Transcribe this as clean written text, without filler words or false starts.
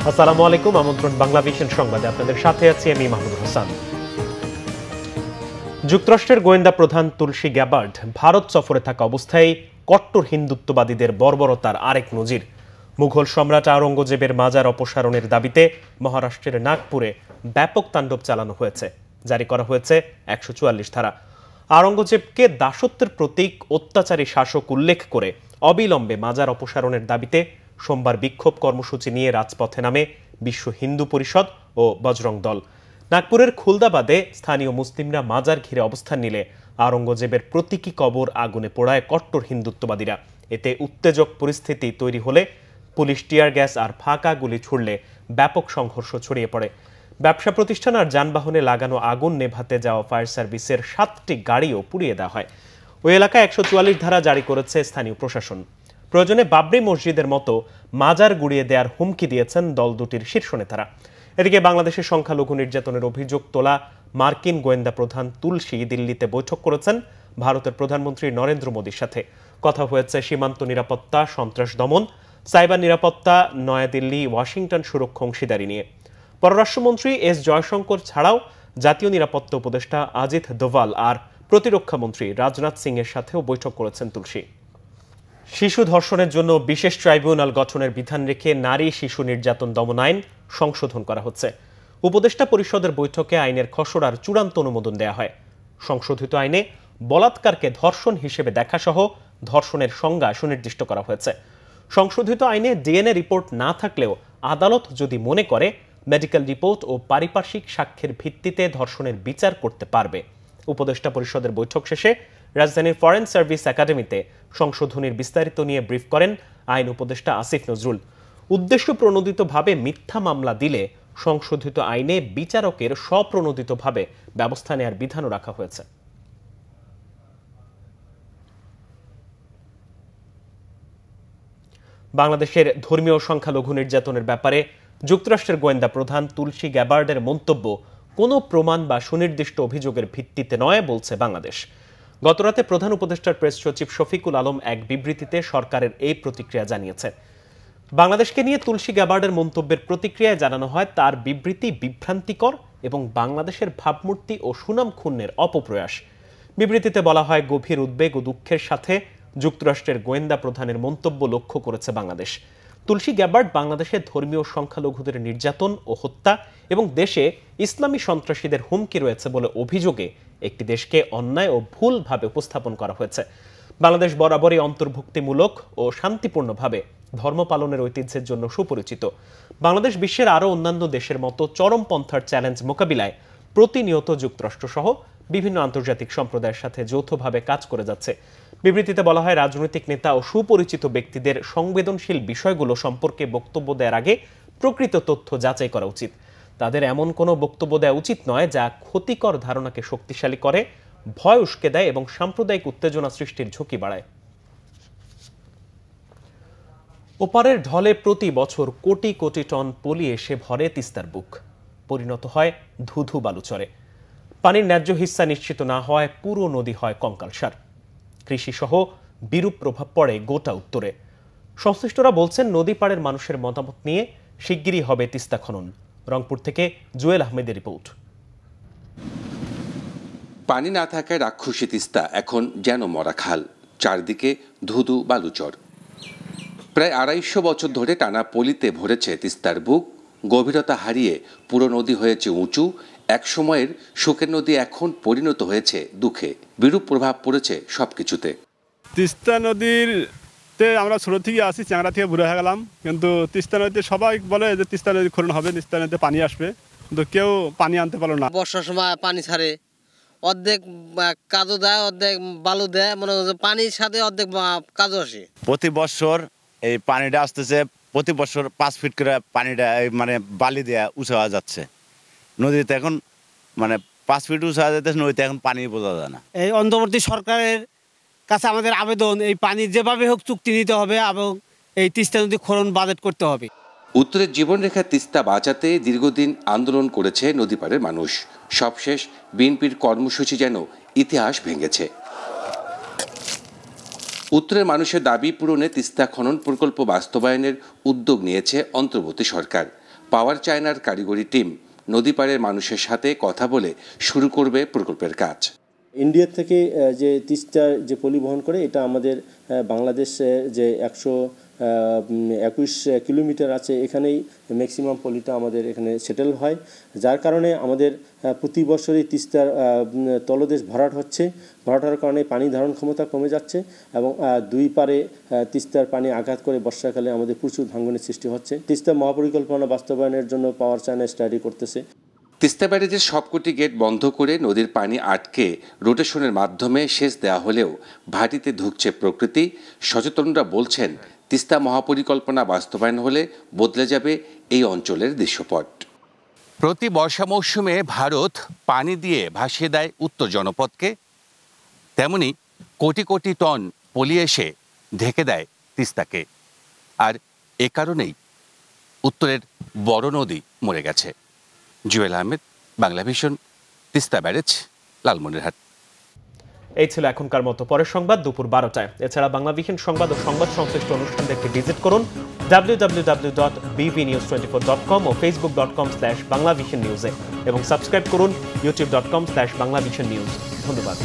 আসসালামু আলাইকুম। আমন্ত্রণ বাংলা ভিশন সংবাদে আপনাদের সাথে আছি আমি মাহমুদুল হাসান। যুক্তরাষ্ট্রের গোয়েন্দা প্রধান তুলসী গ্যাবার্ড ভারত সফরে থাকা অবস্থায় কট্টর হিন্দুত্ববাদীদের বর্বরতার আরেক নজির। মুঘল সম্রাট আওরঙ্গজেবের মাজার অপসারণের দাবিতে মহারাষ্ট্রের নাগপুরে ব্যাপক তাণ্ডব চালানো হয়েছে। জারি করা হয়েছে ১৪৪ ধারা। আওরঙ্গজেবকে দাসত্বের প্রতীক, অত্যাচারী শাসক উল্লেখ করে অবিলম্বে মাজার অপসারণের দাবিতে সোমবার বিক্ষোভ কর্মসূচি নিয়ে রাজপথে নামে বিশ্ব হিন্দু পরিষদ ও বজরং দল। নাগপুরের খুলদাবাদে স্থানীয় মুসলিমরা মাজার ঘিরে অবস্থান নিলে আওরঙ্গজেবের প্রতীকী কবর আগুনে পোড়ায় কট্টর হিন্দুত্ববাদীরা। এতে উত্তেজক পরিস্থিতি তৈরি হলে পুলিশ টিয়ার গ্যাস আর ফাঁকা গুলি ছুড়লে ব্যাপক সংঘর্ষ ছড়িয়ে পড়ে। ব্যবসা প্রতিষ্ঠান আর যানবাহনে লাগানো আগুন নেভাতে যাওয়া ফায়ার সার্ভিসের 7টি গাড়িও পুড়িয়ে দেওয়া হয়। ওই এলাকায় ১৪৪ ধারা জারি করেছে স্থানীয় প্রশাসন। প্রয়োজনে বাবরি মসজিদের মতো মাজার গুড়িয়ে দেওয়ার হুমকি দিয়েছেন দল দুটির শীর্ষ নেতারা। এদিকে বাংলাদেশের সংখ্যালঘু নির্যাতনের অভিযোগ তোলা মার্কিন গোয়েন্দা প্রধান তুলসী দিল্লিতে বৈঠক করেছেন ভারতের প্রধানমন্ত্রী নরেন্দ্র মোদীর সাথে। কথা হয়েছে সীমান্ত নিরাপত্তা, সন্ত্রাস দমন, সাইবার নিরাপত্তা, নয়াদিল্লি ওয়াশিংটন সুরক্ষা অংশীদারি নিয়ে। পররাষ্ট্রমন্ত্রী এস জয়শঙ্কর ছাড়াও জাতীয় নিরাপত্তা উপদেষ্টা অজিত দোভাল আর প্রতিরক্ষা মন্ত্রী রাজনাথ সিং এর সাথেও বৈঠক করেছেন তুলসী। শিশু ধর্ষণের জন্য বিশেষ ট্রাইব্যুনাল গঠনের বিধান রেখে নারী শিশু নির্যাতন দমন আইন সংশোধন করা হচ্ছে। উপদেষ্টা পরিষদের বৈঠকে আইনের খসড়ার চূড়ান্ত অনুমোদন দেওয়া হয়। সংশোধিত আইনে বলাৎকারকে ধর্ষণ হিসেবে দেখাসহ ধর্ষণের সংজ্ঞা সুনির্দিষ্ট করা হয়েছে। সংশোধিত আইনে ডিএনএ রিপোর্ট না থাকলেও আদালত যদি মনে করে মেডিকেল রিপোর্ট ও পারিপার্শ্বিক সাক্ষ্যের ভিত্তিতে ধর্ষণের বিচার করতে পারবে। উপদেষ্টা পরিষদের বৈঠক শেষে রাজধানীর ফরেন সার্ভিস একাডেমিতে সংশোধনীর বিস্তারিত নিয়ে ব্রিফ করেন আইন উপদেষ্টা আসিফ নজরুল। উদ্দেশ্য প্রণোদিতভাবে মিথ্যা মামলা দিলে সংশোধিত আইনে বিচারকের স্বপ্রণোদিতভাবে ব্যবস্থা নেওয়ার বিধানও রাখা হয়েছে। বাংলাদেশের ধর্মীয় সংখ্যালঘু নির্যাতনের ব্যাপারে যুক্তরাষ্ট্রের গোয়েন্দা প্রধান তুলসী গ্যাবার্ডের মন্তব্য কোনো প্রমাণ বা সুনির্দিষ্ট অভিযোগের ভিত্তিতে নয় বলছে বাংলাদেশ। গতরাতে প্রধান উপদেষ্টার প্রেস সচিব শফিকুল আলম এক বিবৃতিতে সরকারের এই প্রতিক্রিয়া জানিয়েছে। বাংলাদেশকে নিয়ে তুলসী গ্যাবার্ডের মন্তব্যের প্রতিক্রিয়ায় জানানো হয় তার বিবৃতি বিভ্রান্তিকর এবং বাংলাদেশের ভাবমূর্তি ও সুনাম ক্ষুণ্ণের অপপ্রয়াস। বিবৃতিতে বলা হয়, গভীর উদ্বেগ ও দুঃখের সাথে যুক্তরাষ্ট্রের গোয়েন্দা প্রধানের মন্তব্য লক্ষ্য করেছে বাংলাদেশ। তুলসী গ্যাবার্ড বাংলাদেশের ধর্মীয় সংখ্যালঘুদের নির্যাতন ও হত্যা এবং দেশে ইসলামী সন্ত্রাসীদের হুমকি রয়েছে বলে অভিযোগে একটি দেশকে অন্যায় ও ভুলভাবে উপস্থাপন করা হয়েছে। বাংলাদেশ বরাবরই অন্তর্ভুক্তিমূলক ও শান্তিপূর্ণভাবে ধর্ম পালনের ঐতিহ্যের জন্য সুপরিচিত। বাংলাদেশ বিশ্বের আরও অন্যান্য দেশের মতো চরমপন্থার চ্যালেঞ্জ মোকাবিলায় প্রতিনিয়ত যুক্তরাষ্ট্রসহ বিভিন্ন আন্তর্জাতিক সম্প্রদায়ের সাথে যৌথভাবে কাজ করে যাচ্ছে। বিবৃতিতে বলা হয়, রাজনৈতিক নেতা ও সুপরিচিত ব্যক্তিদের সংবেদনশীল বিষয়গুলো সম্পর্কে বক্তব্য দেওয়ার আগে প্রকৃত তথ্য যাচাই করা উচিত। তাদের এমন কোনো বক্তব্য দেওয়া উচিত নয় যা ক্ষতিকর ধারণাকে শক্তিশালী করে, ভয় উস্কে দেয় এবং সাম্প্রদায়িক উত্তেজনা সৃষ্টির ঝুঁকি বাড়ায়। ওপারের ঢলে প্রতি বছর কোটি কোটি টন পলি এসে ভরে তিস্তার বুক, পরিণত হয় ধুধু বালুচরে। পানির ন্যায্য হিস্সা নিশ্চিত না হয় পুরো নদী হয় কঙ্কালসার। কৃষিসহ বিরূপ প্রভাব পড়ে গোটা উত্তরে। সংশ্লিষ্টরা বলছেন, নদী পাড়ের মানুষের মতামত নিয়ে শিগগিরই হবে তিস্তা খনন। রংপুর থেকে জুয়েল আহমেদের রিপোর্ট। পানি না থাকায় রাক্ষসী তিস্তা এখন যেন মরা খাল, চারদিকে ধুধু বালুচর। প্রায় ২৫০ বছর ধরে টানা পলিতে ভরেছে তিস্তার বুক। গভীরতা হারিয়ে পুরো নদী হয়েছে উঁচু। এক সময়ের সুখের নদী এখন পরিণত হয়েছে দুঃখে। বিরূপ প্রভাব পড়েছে সবকিছুতে। তিস্তা নদীতে আমরা ছোট থেকে আসি, চ্যাংড়া থেকে বুড়ো হয়ে গেলাম, কিন্তু তিস্তা নদীতে সবাই বলে যে তিস্তা নদী খনন হবে, তিস্তা নদীতে পানি আসবে, কিন্তু কেউ পানি আনতে পারলো না। বর্ষার সময় পানি ছাড়ে, অর্ধেক কাজও দেয়, অর্ধেক বালু দেয়, মনে হচ্ছে পানির সাথে অর্ধেক কাজও আসে। প্রতি বছর এই পানিটা আসতেছে, প্রতি বছর 5 ফিট করে পানিটা মানে বালি দেওয়া উঁচা হওয়া যাচ্ছে। নদীতে এখন মানে 5 ফিট উঁচা হওয়া যাচ্ছে, নদীতে এখন পানি বোঝা যায় না। এই অন্তর্বর্তী সরকারের কাছে আমাদের আবেদন, এই পানি যেভাবে হোক চুক্তি নিতে হবে এবং এই তিস্তা নদী খনন বাজেট করতে হবে। উত্তরের জীবনরেখা তিস্তা বাঁচাতে দীর্ঘদিন আন্দোলন করেছে নদীপাড়ের মানুষ। সবশেষ বিএনপির কর্মসূচি যেন ইতিহাস ভেঙেছে। উত্তরের মানুষের দাবি পূরণে তিস্তা খনন প্রকল্প বাস্তবায়নের উদ্যোগ নিয়েছে অন্তর্বর্তী সরকার। পাওয়ার চায়নার কারিগরি টিম নদী পাড়ের মানুষের সাথে কথা বলে শুরু করবে প্রকল্পের কাজ। ইন্ডিয়া থেকে যে তিস্তার যে পলি বহন করে, এটা আমাদের বাংলাদেশে যে 121 কিলোমিটার আছে, এখানেই ম্যাক্সিমাম পলিটা আমাদের এখানে সেটেল হয়, যার কারণে আমাদের প্রতি বছরই তিস্তার তলদেশ ভরাট হচ্ছে। ভরাট হওয়ার কারণে পানি ধারণ ক্ষমতা কমে যাচ্ছে এবং দুই পারে তিস্তার পানি আঘাত করে বর্ষাকালে আমাদের প্রচুর ভাঙনের সৃষ্টি হচ্ছে। তিস্তা মহাপরিকল্পনা বাস্তবায়নের জন্য পাওয়ার চায়না স্টাডি করতেছে। তিস্তা ব্যারেজের সবকটি গেট বন্ধ করে নদীর পানি আটকে রোটেশনের মাধ্যমে সেচ দেওয়া হলেও ভাটিতে ঢুকছে প্রকৃতি। সচেতনরা বলছেন, তিস্তা মহাপরিকল্পনা বাস্তবায়ন হলে বদলে যাবে এই অঞ্চলের দৃশ্যপট। প্রতি বর্ষা মৌসুমে ভারত পানি দিয়ে ভাসিয়ে দেয় উত্তর জনপদকে, তেমনি কোটি কোটি টন পলি এসে ঢেকে দেয় তিস্তাকে। আর এ কারণেই উত্তরের বড় নদী মরে গেছে। Jewel Ahmed, Bangla vision, Teesta barrage, Lalmonirhat. এই ছিল এখনকার মতো। পরের সংবাদ দুপুর 12টায়। এছাড়া বাংলা ভিশন সংবাদ ও সংবাদ সংশ্লিষ্ট অনুষ্ঠান দেখতে ভিজিট করুন www.bbnews24.com ও facebook.com/banglavisionnews এবং সাবস্ক্রাইব করুন youtube.com/banglavisionnews। ধন্যবাদ।